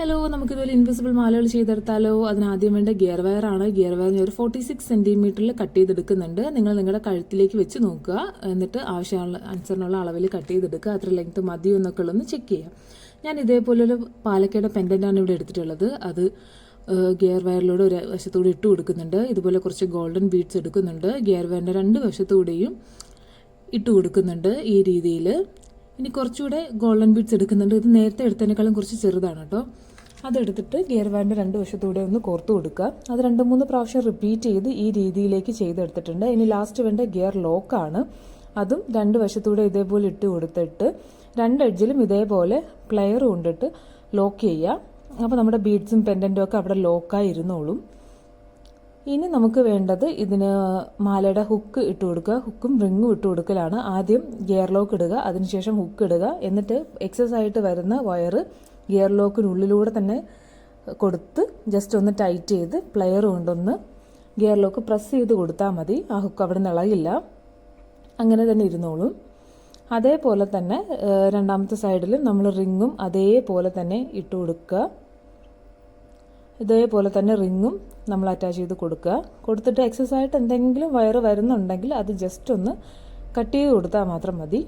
Hello, നമുക്കിതുപോലെ invisible മാലകൾ ചെയ്തെടുത്താലോ? അതിനാദ്യം വേണ്ട ഗിയർ വയർ ആണ്. ഗിയർ വയർ ഒരു 46 സെന്റിമീറ്ററിൽ കട്ട് ചെയ്തെടുക്കുന്നുണ്ട്. നിങ്ങൾ നിങ്ങളുടെ കഴുത്തിലേക്ക് വെച്ച് നോക്കുക, എന്നിട്ട് അനുസരണമുള്ള അളവിൽ കട്ട് ചെയ്തെടുക്കുക. അത്ര ലെങ്ത് മതിയോ എന്നൊക്കെ ഉള്ളൊന്ന് ചെക്ക് ചെയ്യുക. ഞാൻ ഇതേപോലൊരു പാലക്കയുടെ പെൻഡൻ്റാണ് ഇവിടെ എടുത്തിട്ടുള്ളത്. അത് ഗിയർ വയറിലൂടെ ഒരു വശത്തൂടെ ഇട്ട് കൊടുക്കുന്നുണ്ട്. ഇതുപോലെ കുറച്ച് ഗോൾഡൻ ബീഡ്സ് എടുക്കുന്നുണ്ട്. ഗിയർ വയറിൻ്റെ രണ്ട് വശത്തൂടെയും ഇട്ട് കൊടുക്കുന്നുണ്ട് ഈ രീതിയിൽ. ഇനി കുറച്ചുകൂടെ ഗോൾഡൻ ബീഡ്സ് എടുക്കുന്നുണ്ട്. ഇത് നേരത്തെ എടുത്തതിനേക്കാളും കുറച്ച് ചെറുതാണ് കേട്ടോ. അതെടുത്തിട്ട് ഗിയർ വയറിൻ്റെ രണ്ട് വശത്തൂടെ ഒന്ന് കോർത്ത് കൊടുക്കുക. അത് 2-3 പ്രാവശ്യം റിപ്പീറ്റ് ചെയ്ത് ഈ രീതിയിലേക്ക് ചെയ്തെടുത്തിട്ടുണ്ട്. ഇനി ലാസ്റ്റ് വേണ്ട ഗിയർ ലോക്കാണ്. അതും രണ്ട് വശത്തൂടെ ഇതേപോലെ ഇട്ട് കൊടുത്തിട്ട് രണ്ട് എഡ്ജിലും ഇതേപോലെ പ്ലെയർ കൊണ്ടിട്ട് ലോക്ക് ചെയ്യുക. അപ്പോൾ നമ്മുടെ ബീഡ്സും പെൻഡൻറ്റും ഒക്കെ അവിടെ ലോക്കായി ഇരുന്നോളും. ഇനി നമുക്ക് വേണ്ടത് ഇതിന് മാലയുടെ ഹുക്ക് ഇട്ട് കൊടുക്കുക. ഹുക്കും റിങ്ങും ഇട്ട് കൊടുക്കലാണ്. ആദ്യം ഗിയർ ലോക്ക് ഇടുക, അതിനുശേഷം ഹുക്ക് ഇടുക. എന്നിട്ട് എക്സസ് ആയിട്ട് വരുന്ന വയറ് ഗിയർ ലോക്കിനുള്ളിലൂടെ തന്നെ കൊടുത്ത് ജസ്റ്റ് ഒന്ന് ടൈറ്റ് ചെയ്ത് പ്ലെയർ കൊണ്ടൊന്ന് ഗിയർ ലോക്ക് പ്രസ് ചെയ്ത് കൊടുത്താൽ മതി. ആ ഹുക്ക് അവിടെ നിന്ന് ഇളകില്ല, അങ്ങനെ തന്നെ ഇരുന്നോളും. അതേപോലെ തന്നെ രണ്ടാമത്തെ സൈഡിലും നമ്മൾ റിങ്ങും അതേപോലെ തന്നെ ഇട്ട് കൊടുക്കുക. ഇതേപോലെ തന്നെ റിങ്ങും നമ്മൾ അറ്റാച്ച് ചെയ്ത് കൊടുക്കുക. കൊടുത്തിട്ട് എക്സസ് ആയിട്ട് എന്തെങ്കിലും വയറ് വരുന്നുണ്ടെങ്കിൽ അത് ജസ്റ്റ് ഒന്ന് കട്ട് ചെയ്ത് കൊടുത്താൽ മാത്രം മതി.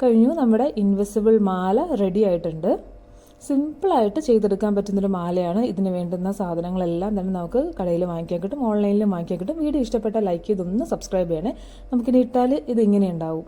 കഴിഞ്ഞു. നമ്മുടെ ഇൻവിസിബിൾ മാല റെഡി ആയിട്ടുണ്ട്. സിമ്പിളായിട്ട് ചെയ്തെടുക്കാൻ പറ്റുന്നൊരു മാലയാണ്. ഇതിന് വേണ്ടുന്ന സാധനങ്ങളെല്ലാം തന്നെ നമുക്ക് കടയിൽ വാങ്ങിക്കാൻ കിട്ടും, ഓൺലൈനിലും വാങ്ങിക്കാൻ കിട്ടും. വീഡിയോ ഇഷ്ടപ്പെട്ടാൽ ലൈക്ക് ചെയ്തൊന്ന് സബ്സ്ക്രൈബ് ചെയ്യണേ. നമുക്കിനി ഇട്ടാൽ ഇത് ഇങ്ങനെ ഉണ്ടാവും.